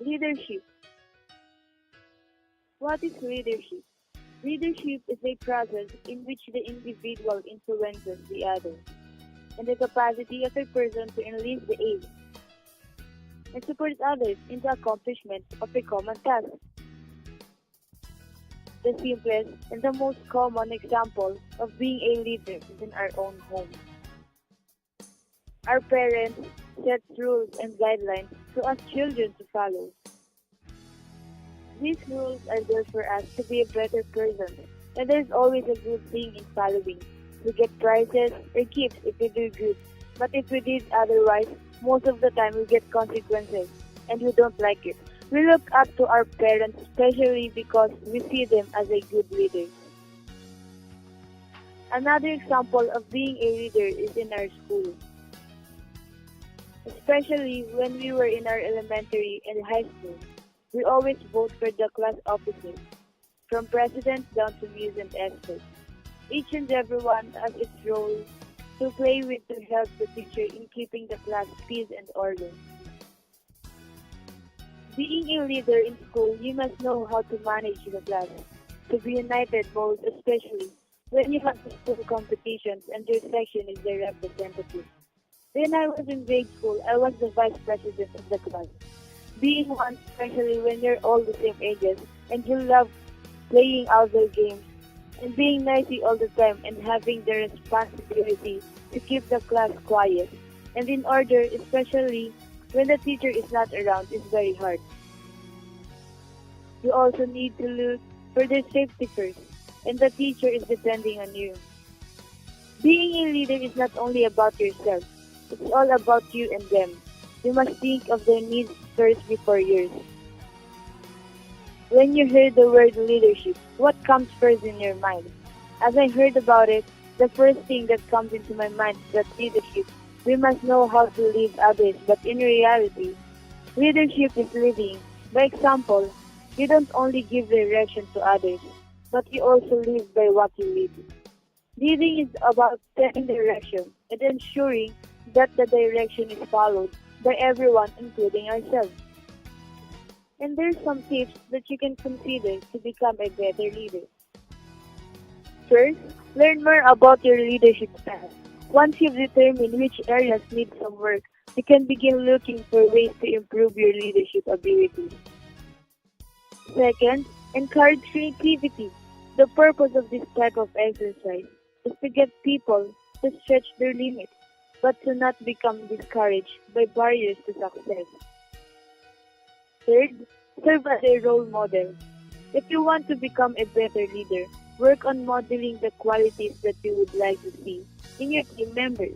Leadership. What is leadership? Leadership is a process in which the individual influences the other, and the capacity of a person to enlist the aid and support others in the accomplishment of a common task. The simplest and the most common example of being a leader is in our own home. Our parents set rules and guidelines to us children to follow. These rules are there for us to be a better person, and there's always a good thing in following. We get prizes or gifts if we do good, but if we did otherwise, most of the time we get consequences, and we don't like it. We look up to our parents especially because we see them as a good leader. Another example of being a leader is in our school, especially when we were in our elementary and high school. We always vote for the class officers, from president down to museum experts. Each and every one has its role to play with to help the teacher in keeping the class peace and order. Being a leader in school, you must know how to manage the class, to be united most especially when you have the school competitions and your section is the representative. When I was in grade school, I was the vice president of the class. Being one, especially when you're all the same ages and you love playing outdoor games and being noisy all the time and having the responsibility to keep the class quiet and in order, especially when the teacher is not around, is very hard. You also need to look for their safety first, and the teacher is depending on you. Being a leader is not only about yourself, it's all about you and them. You must think of their needs first before yours. When you hear the word leadership, what comes first in your mind? As I heard about it, the first thing that comes into my mind is that leadership, we must know how to lead others, but in reality, leadership is leading. By example, you don't only give direction to others, but you also live by what you lead. Leading is about setting direction and ensuring that the direction is followed by everyone, including ourselves. And there's some tips that you can consider to become a better leader. First, learn more about your leadership style. Once you've determined which areas need some work, you can begin looking for ways to improve your leadership abilities. Second, encourage creativity. The purpose of this type of exercise is to get people to stretch their limits, but to not become discouraged by barriers to success. Third, serve as a role model. If you want to become a better leader, work on modeling the qualities that you would like to see in your team members.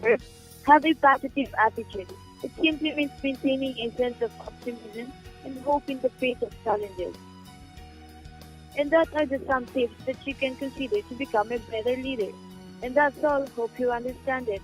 Fourth, have a positive attitude. It simply means maintaining a sense of optimism and hope in the face of challenges. And that are the some tips that you can consider to become a better leader. And that's all. Hope you understand it.